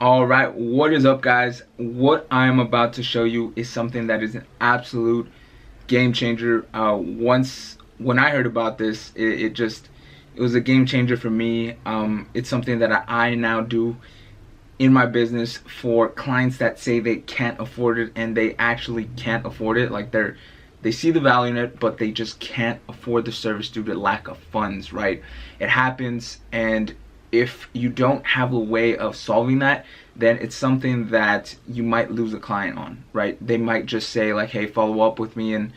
Alright, what is up guys? What I am about to show you is something that is an absolute game changer. When I heard about this, it was a game changer for me. It's something that I now do in my business for clients that say they can't afford it, and they actually can't afford it. Like they see the value in it, but they just can't afford the service due to lack of funds, right? It happens, and if you don't have a way of solving that, then it's something that you might lose a client on, right? They might just say like, hey, follow up with me in,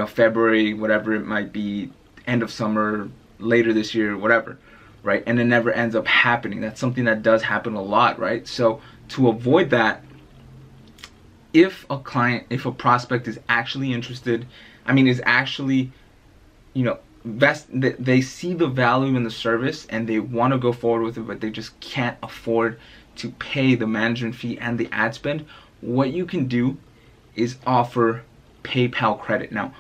February, whatever it might be, end of summer, later this year, whatever, right? And it never ends up happening. That's something that does happen a lot, right? So to avoid that, if a prospect is actually interested, is actually, they see the value in the service and they want to go forward with it, but they just can't afford to pay the management fee and the ad spend, what you can do is offer PayPal credit. Now,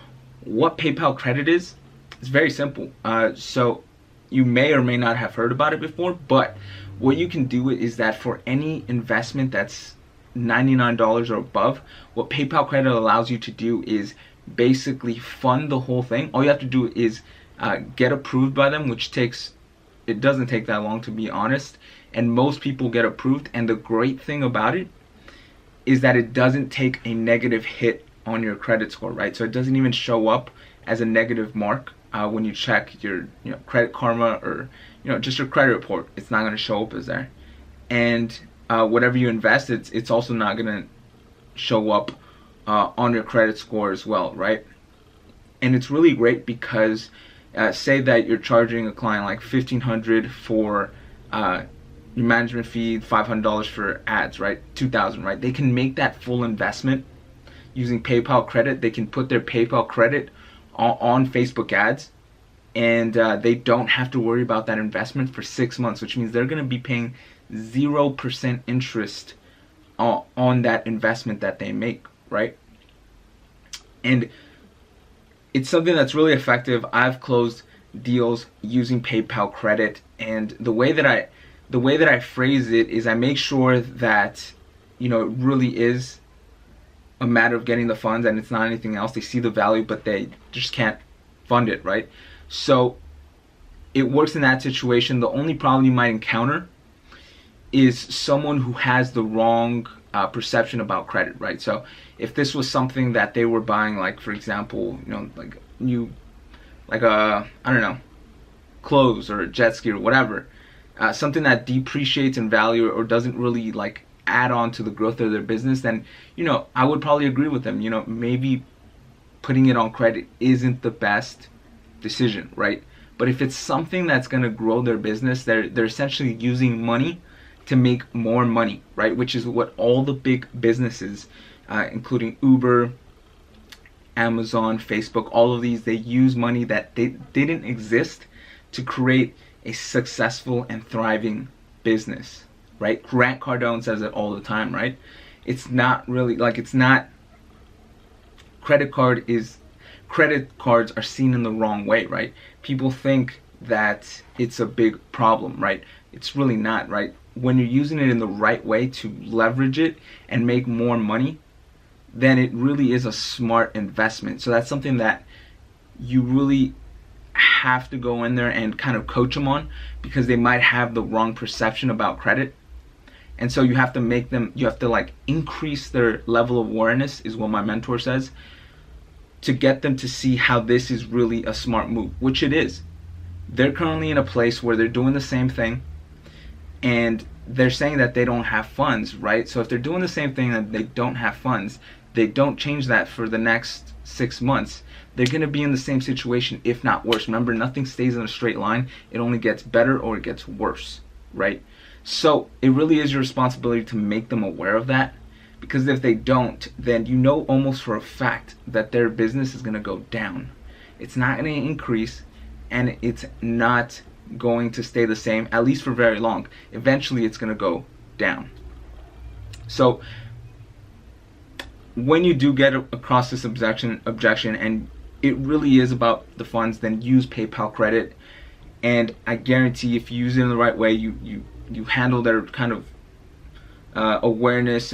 what PayPal credit is, it's very simple. So you may or may not have heard about it before, but what you can do is that for any investment that's $99 or above, what PayPal credit allows you to do is basically fund the whole thing. All you have to do is get approved by them, which it doesn't take that long, to be honest, and most people get approved. And the great thing about it is that it doesn't take a negative hit on your credit score, right? So it doesn't even show up as a negative mark when you check your Credit Karma or just your credit report. It's not going to show up as there, and whatever you invest, it's also not going to show up on your credit score as well, right? And it's really great because say that you're charging a client like $1,500 for your management fee, $500 for ads, right? $2,000, right? They can make that full investment using PayPal credit. They can put their PayPal credit on Facebook ads, and they don't have to worry about that investment for 6 months, which means they're going to be paying 0% interest on that investment that they make, right? And it's something that's really effective. I've closed deals using PayPal credit, and the way that I phrase it is I make sure that it really is a matter of getting the funds and it's not anything else. They see the value, but they just can't fund it, right? So it works in that situation. The only problem you might encounter is someone who has the wrong perception about credit, right? So if this was something that they were buying, like for example, clothes or a jet ski or whatever, something that depreciates in value or doesn't really add on to the growth of their business, then I would probably agree with them. Maybe putting it on credit isn't the best decision, right? But if it's something that's going to grow their business, they're essentially using money to make more money, right? Which is what all the big businesses, including Uber, Amazon, Facebook, all of these, they use money that they didn't exist to create a successful and thriving business, right? Grant Cardone says it all the time, right? It's not really credit cards are seen in the wrong way, right? People think that it's a big problem, right? It's really not, right? When you're using it in the right way to leverage it and make more money, then it really is a smart investment. So that's something that you really have to go in there and kind of coach them on, because they might have the wrong perception about credit. And so you have to increase their level of awareness, is what my mentor says, to get them to see how this is really a smart move, which it is. They're currently in a place where they're doing the same thing, and they're saying that they don't have funds, right? So if they're doing the same thing and they don't have funds, they don't change that for the next 6 months, they're going to be in the same situation, if not worse. Remember, nothing stays in a straight line. It only gets better or it gets worse, right? So it really is your responsibility to make them aware of that, because if they don't, then almost for a fact that their business is going to go down. It's not going to increase, and it's not going to stay the same, at least for very long. Eventually it's going to go down. So when you do get across this objection, and it really is about the funds, then use PayPal credit. And I guarantee if you use it in the right way, you handle their kind of awareness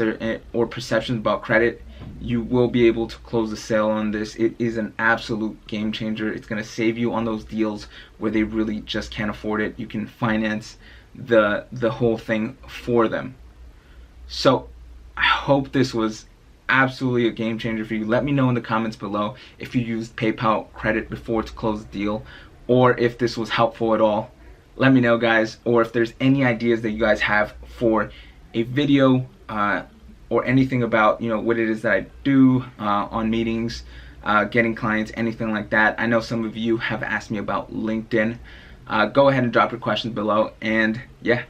or perceptions about credit, you will be able to close the sale on this. It is an absolute game changer. It's going to save you on those deals where they really just can't afford it. You can finance the whole thing for them. So I hope this was absolutely a game changer for you. Let me know in the comments below if you used PayPal credit before to close the deal, or if this was helpful at all. Let me know, guys, or if there's any ideas that you guys have for a video or anything about, you know, what it is that I do on meetings, getting clients, anything like that. I know some of you have asked me about LinkedIn. Go ahead and drop your questions below, and yeah,